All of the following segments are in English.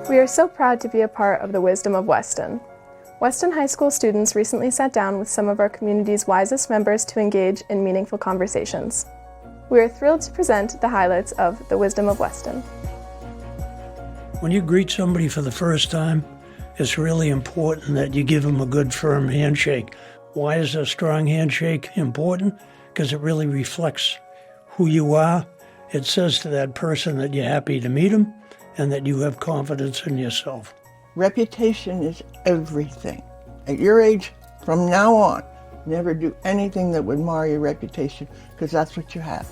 We are so proud to be a part of the Wisdom of Weston. Weston High School students recently sat down with some of our community's wisest members to engage in meaningful conversations. We are thrilled to present the highlights of the Wisdom of Weston. When you greet somebody for the first time, it's really important that you give them a good, firm handshake. Why is a strong handshake important? Because it really reflects who you are. It says to that person that you're happy to meet them and that you have confidence in yourself. Reputation is everything. At your age, from now on, never do anything that would mar your reputation, because that's what you have.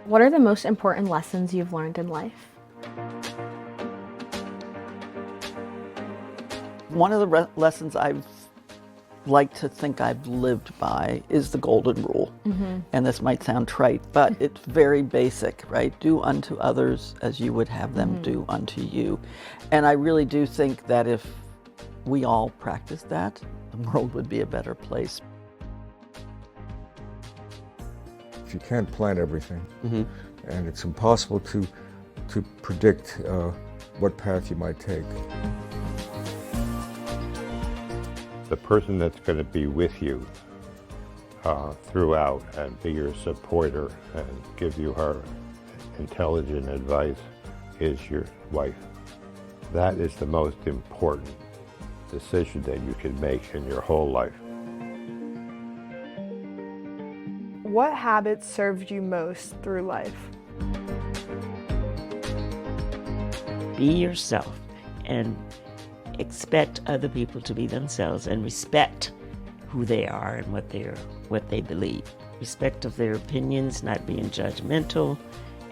What are the most important lessons you've learned in life? One of the lessons I've liked to think I've lived by is the golden rule. And this might sound trite, but it's very basic, right? Do unto others as you would have them do unto you. And I really do think that if we all practice that, the world would be a better place. You can't plan everything, and it's impossible to predict what path you might take. The person that's going to be with you throughout and be your supporter and give you her intelligent advice is your wife. That is the most important decision that you can make in your whole life. What habits served you most through life? Be yourself and expect other people to be themselves and respect who they are and what they believe. Respect of their opinions, not being judgmental,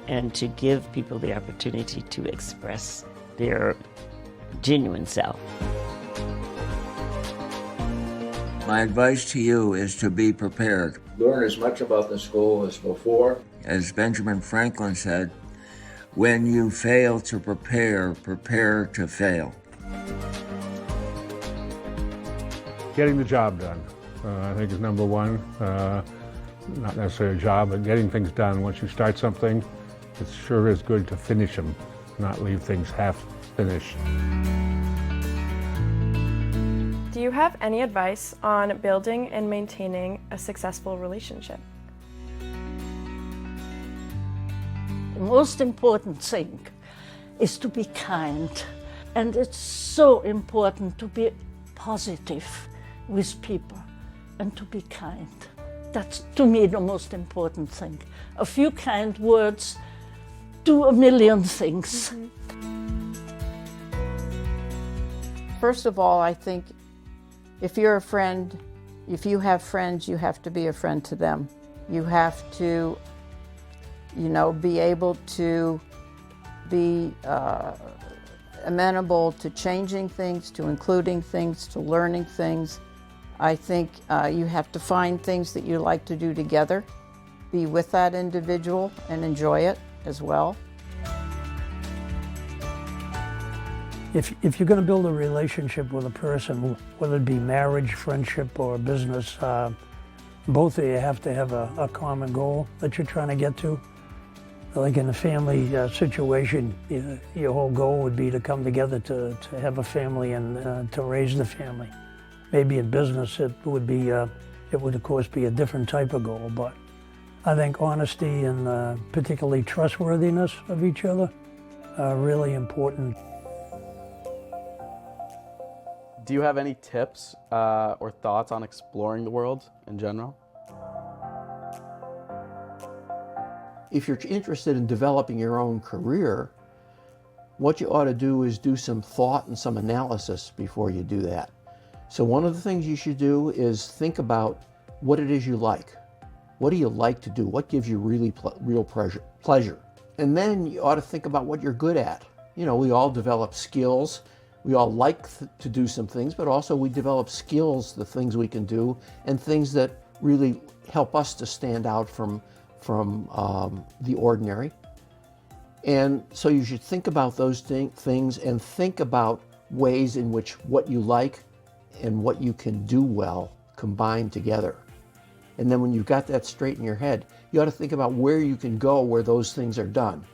and to give people the opportunity to express their genuine self. My advice to you is to be prepared. Learn as much about the school as before. As Benjamin Franklin said, when you fail to prepare, prepare to fail. Getting the job done, I think is number one. Not necessarily a job, but getting things done. Once you start something, it sure is good to finish them, not leave things half finished. Do you have any advice on building and maintaining a successful relationship? The most important thing is to be kind. And it's so important to be positive with people and to be kind. That's, to me, the most important thing. A few kind words do a million things. First of all, I think if you're a friend, if you have friends, you have to be a friend to them. You have to, be able to be amenable to changing things, to including things, to learning things. I think you have to find things that you like to do together, be with that individual and enjoy it as well. If you're going to build a relationship with a person, whether it be marriage, friendship, or business, both of you have to have a common goal that you're trying to get to. Like in a family situation, your whole goal would be to come together to have a family and to raise the family. Maybe in business it would of course be a different type of goal, but I think honesty and particularly trustworthiness of each other are really important. Do you have any tips or thoughts on exploring the world in general? If you're interested in developing your own career, what you ought to do is do some thought and some analysis before you do that. So one of the things you should do is think about what it is you like. What do you like to do? What gives you really real pleasure? And then you ought to think about what you're good at. You know, we all develop skills. We all like to do some things, but also we develop skills, the things we can do, and things that really help us to stand out from the ordinary. And so you should think about those things and think about ways in which what you like and what you can do well combine together. And then when you've got that straight in your head, you ought to think about where you can go where those things are done.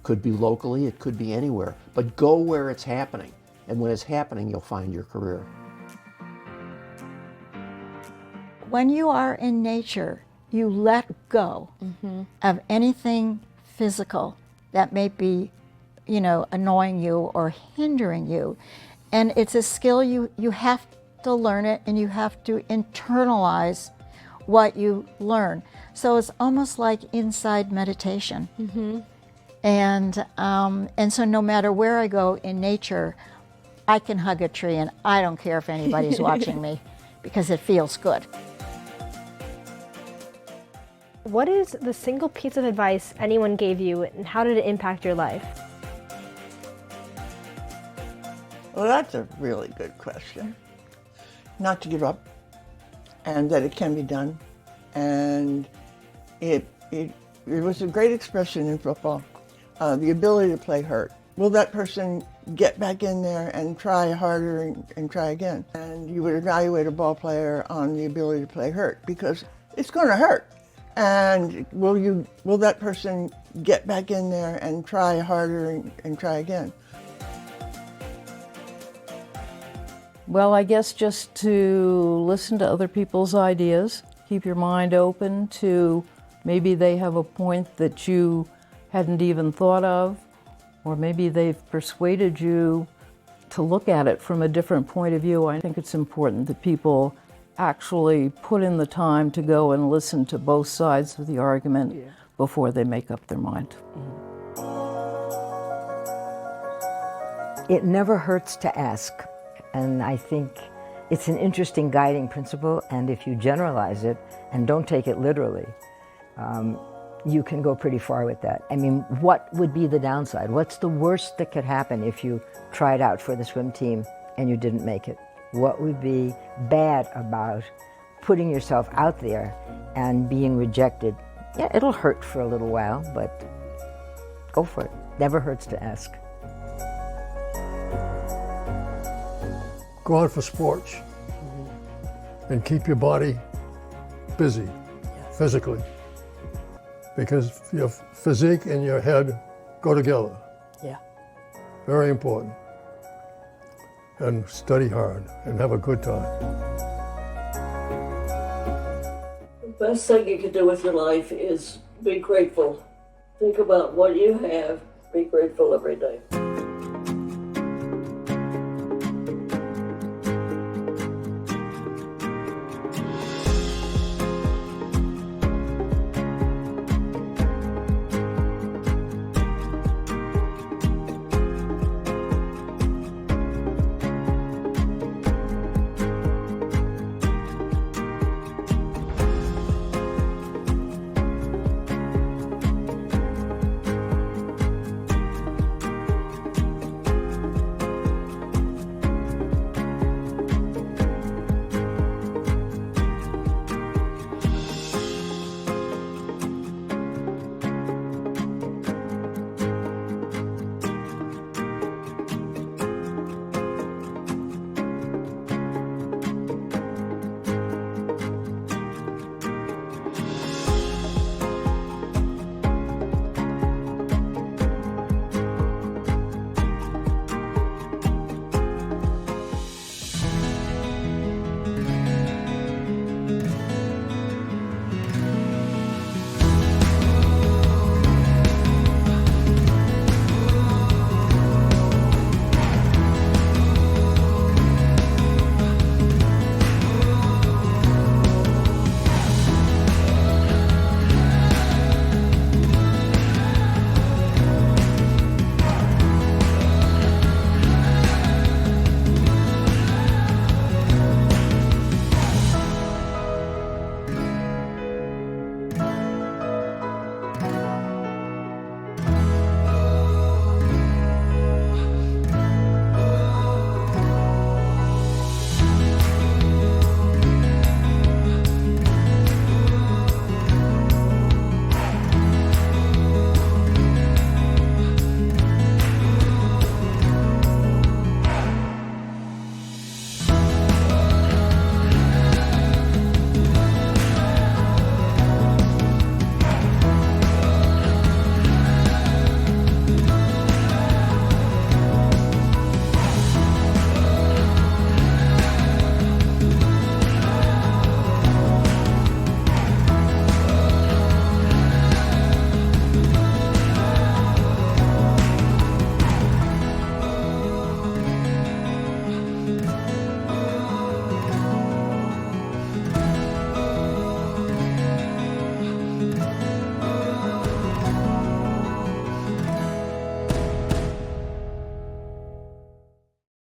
Could be locally, it could be anywhere, but go where it's happening. And when it's happening, you'll find your career. When you are in nature, you let go of anything physical that may be, annoying you or hindering you. And it's a skill you have to learn it, and you have to internalize what you learn. So it's almost like inside meditation. And so no matter where I go in nature, I can hug a tree and I don't care if anybody's watching me because it feels good. What is the single piece of advice anyone gave you, and how did it impact your life? Well, that's a really good question. Not to give up, and that it can be done. And it was a great expression in football, the ability to play hurt. Will that person get back in there and try harder and try again? And you would evaluate a ball player on the ability to play hurt, because it's going to hurt. And will that person get back in there and try harder and try again? Well, I guess just to listen to other people's ideas, keep your mind open to maybe they have a point that you hadn't even thought of, or maybe they've persuaded you to look at it from a different point of view. I think it's important that people actually put in the time to go and listen to both sides of the argument before they make up their mind. It never hurts to ask, and I think it's an interesting guiding principle, and if you generalize it and don't take it literally, you can go pretty far with that. I mean, what would be the downside? What's the worst that could happen if you tried out for the swim team and you didn't make it? What would be bad about putting yourself out there and being rejected? Yeah, it'll hurt for a little while, but go for it. Never hurts to ask. Go out for sports and keep your body busy physically, because your physique and your head go together. Yeah. Very important. And study hard and have a good time. The best thing you can do with your life is be grateful. Think about what you have. Be grateful every day.